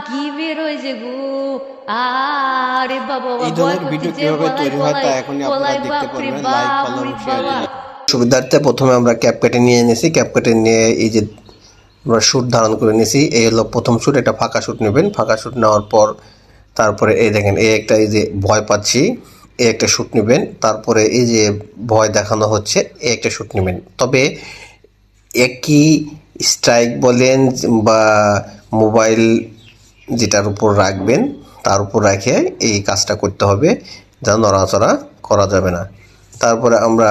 ঘি বের হয়ে যে গো, আরে বাবা এই ধরনের ভিডিও কিভাবে তৈরি হয় তা এখনই আপনারা দেখতে পারবেন। লাইক, ফলো এবং শেয়ার দিন। সুবিধার্থে প্রথমে আমরা ক্যাপকাটে নিয়ে নিয়েছি। ক্যাপকাটে নিয়ে এই যে আমরা শ্যুট ধারণ করে নিয়েছি। এই হলো প্রথম শ্যুট। এটা ফাঁকা শ্যুট নেবেন। ফাঁকা শ্যুট নেওয়ার পর তারপরে এই দেখেন এই একটা, এই যে ভয় পাচ্ছি, এই একটা শ্যুট নেবেন। তারপরে এই যে ভয় দেখানো হচ্ছে, এই একটা শ্যুট নেবেন। তবে একই স্ট্রাইক বলেন বা মোবাইল যেটার উপর রাখবেন তার উপর রেখে এই কাজটা করতে হবে, যা নড়াচড়া করা যাবে না। তারপরে আমরা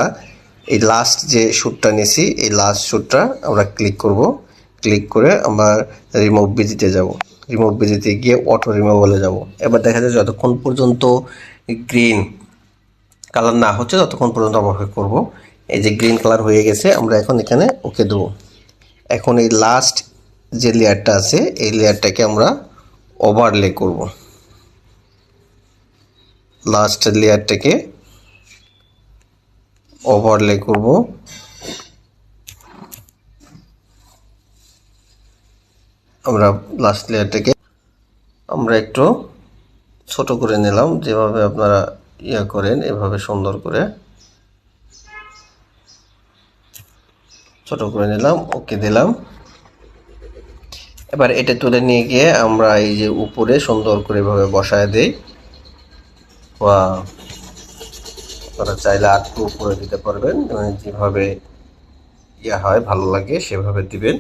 এই লাস্ট যে শ্যুটটা নিয়েছি, এই লাস্ট শ্যুটটা আমরা ক্লিক করব। ক্লিক করে আমরা রিমুভ বিজিতে যাব। রিমুভ বিজিতে গিয়ে অটো রিমুভালে যাব। এবার দেখা যায় যতক্ষণ পর্যন্ত গ্রিন কালার না হচ্ছে ততক্ষণ পর্যন্ত অপেক্ষা করব। এই যে গ্রিন কালার হয়ে গেছে, আমরা এখন এখানে ওকে দেবো। এখন এই লাস্ট যে লেয়ারটা আছে এই লেয়ারটাকে আমরা ওভারলে করব। লাস্ট লেয়ারটাকে ওভারলে করব। আমরা লাস্ট লেয়ারটাকে আমরা একটু ছোট করে নিলাম, যেভাবে আপনারা ইয়া করেন এভাবে সুন্দর করে ছোট করে নিলাম, ওকে দিলাম। এবার এটা তুলে নিয়ে গিয়ে আমরা এই যে উপরে সুন্দর করে এভাবে বসায় দেই। বা আপনারা চাইলে আরেকটু উপরে দিতে পারবেন, যেভাবে ইয়া হয় ভালো লাগে সেভাবে দিবেন।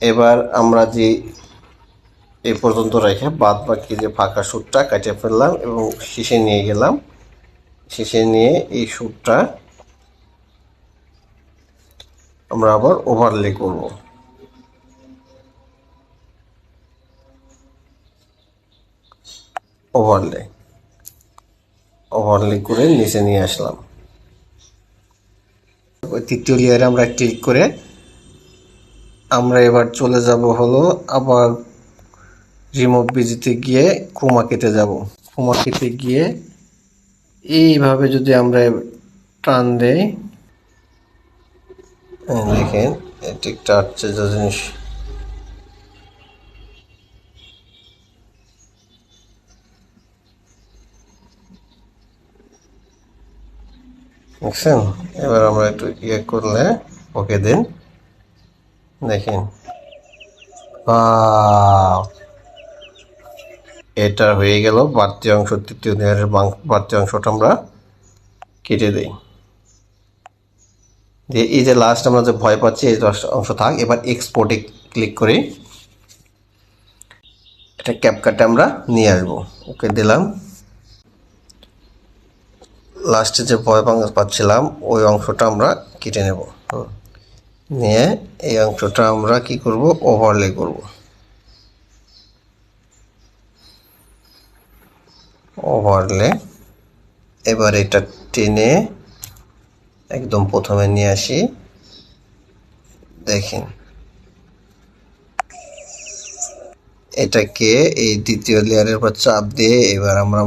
এবার আমরা যে এই পর্যন্ত রেখে বাদ বাকি যে ফাঁকা শ্যুটটা কেটে ফেললাম এবং শেষে নিয়ে গেলাম। শেষে নিয়ে এই শ্যুটটা আমরা আবার ওভারলে করব। ওভারলে করে নিচে নিয়ে আসলাম। তৃতীয় লেয়ারে আমরা ক্লিক করে আমরা এবার চলে যাব হলো আবার রিমুভ বিজিতে গিয়ে ক্রোমা কেটে যাব। ক্রোমা কেটে গিয়ে এইভাবে যদি আমরা টান দেই, দেখেন এটা একটা আশ্চর্য জিনিস। দেখছেন? এবার আমরা একটু ইয়ে করলে ওকে দিন, দেখেন এটা হয়ে গেল বাড়তি অংশ। তৃতীয় লেয়ারের বাড়তি অংশটা আমরা কেটে দিই। দিয়ে এই যে লাস্ট আমরা যে ভয় পাচ্ছি এই অংশ থাক। এবার এক্সপোর্টে ক্লিক করি, এটা ক্যাপকাটে আমরা নিয়ে আসবো। ওকে দিলাম। লাস্টে যে ভয় পাচ্ছিলাম ওই অংশটা আমরা কেটে নেব। নিয়ে এই অংশটা আমরা কি করব, ওভারলে করব। ওভারলে এবার এটা টেনে একদম প্রথমে নিয়ে আসি। দেখেন এটাকে এই দ্বিতীয় লেয়ারের উপর চাপ দিয়ে এবার আমরা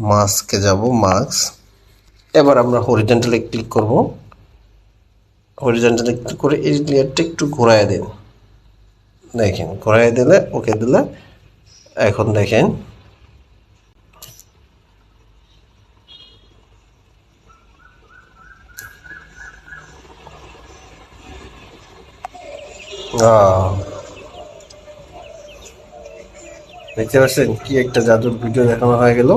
মাস্কে যাব। মাস্ক এবার আমরা হরিজন্টালে ক্লিক করব। হরিজন্টালে ক্লিক করে এই লেয়ারটা একটু ঘোরায় দিন। দেখেন ঘোরায় দিলে ওকে দিলে এখন দেখেন দেখতে পাচ্ছেন কি একটা জাদুর ভিডিও দেখানো হয়ে গেল।